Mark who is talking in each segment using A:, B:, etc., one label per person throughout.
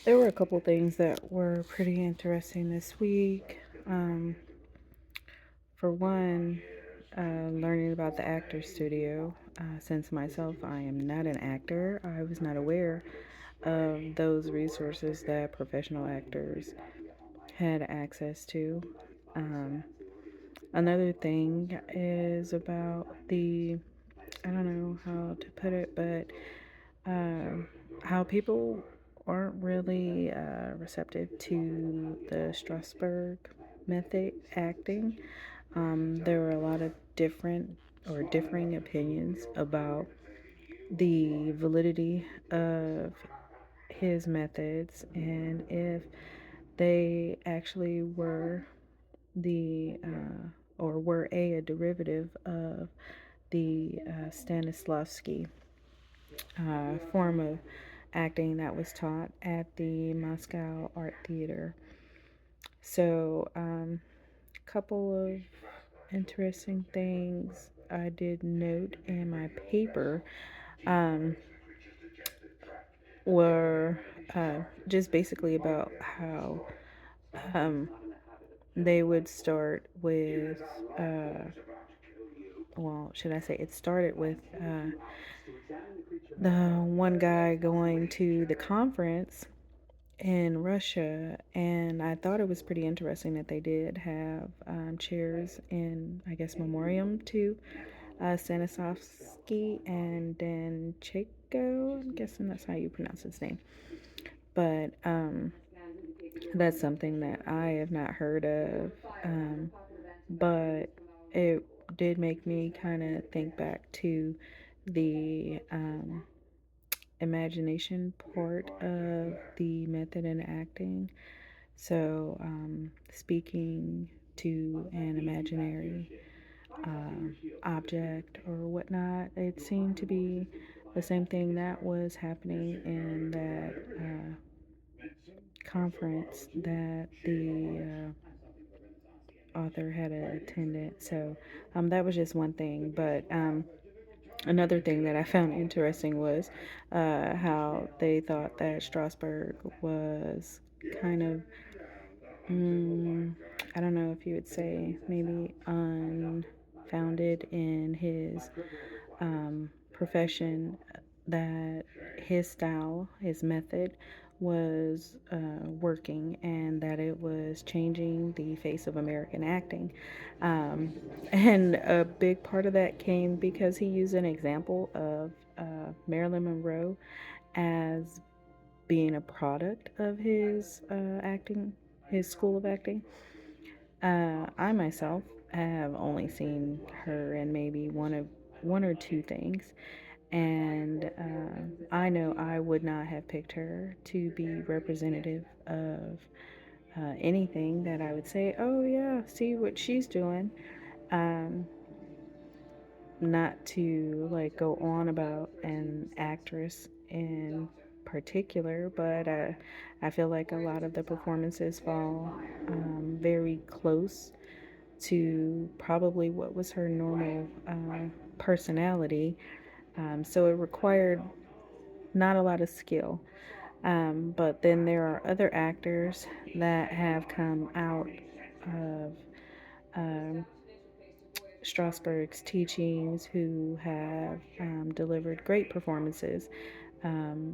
A: There were a couple things that were pretty interesting this week. For one, learning about the Actors Studio. Since myself, I am not an actor, I was not aware of those resources that professional actors had access to. Um, Another thing is about I don't know how to put it, but uh, how people aren't really receptive to the Strasberg method acting. There were a lot of different or differing opinions about the validity of his methods and if they actually were or were a derivative of the Stanislavski form of acting that was taught at the Moscow Art Theater. So, a couple of interesting things I did note in my paper um, were just basically about how um, they would start with, well, should I say, it started with the one guy going to the conference in Russia, and I thought it was pretty interesting that they did have chairs in, I guess, memoriam to Stanislavski and Dancheko. I'm guessing that's how you pronounce his name. But that's something that I have not heard of. But it did make me kind of think back to the imagination part of the method in acting. So, speaking to an imaginary object or whatnot, it seemed to be the same thing that was happening in that conference that the author had attended. So, that was just one thing. But another thing that I found interesting was how they thought that Strasbourg was kind of, I don't know if you would say maybe unfounded in his profession, that his style, his method was working and that it was changing the face of American acting. Um, and a big part of that came because he used an example of Marilyn Monroe as being a product of his acting, his school of acting. I myself have only seen her in maybe one or two things, and I know I would not have picked her to be representative of anything that I would say, oh yeah, see what she's doing. Um, Not to like go on about an actress in particular, but I feel like a lot of the performances fall very close to probably what was her normal personality. So it required not a lot of skill. But then there are other actors that have come out of um, Strasberg's teachings who have delivered great performances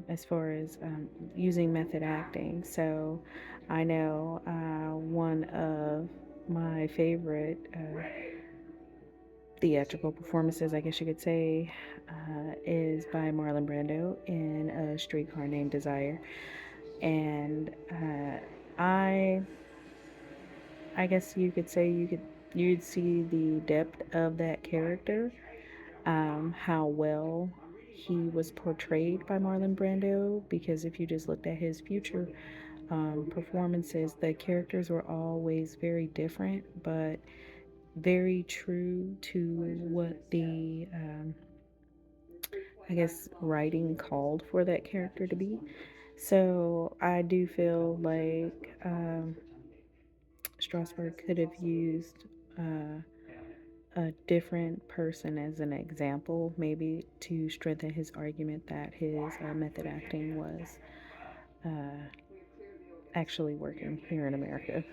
A: as far as using method acting. So I know one of my favorite theatrical performances, I guess you could say, is by Marlon Brando in A Streetcar Named Desire. And I, I guess you could say you'd see the depth of that character, how well he was portrayed by Marlon Brando. Because if you just looked at his future performances, the characters were always very different, but very true to what the I guess writing called for that character to be. So I do feel like Strasberg could have used a different person as an example, maybe to strengthen his argument that his method acting was actually working here in America.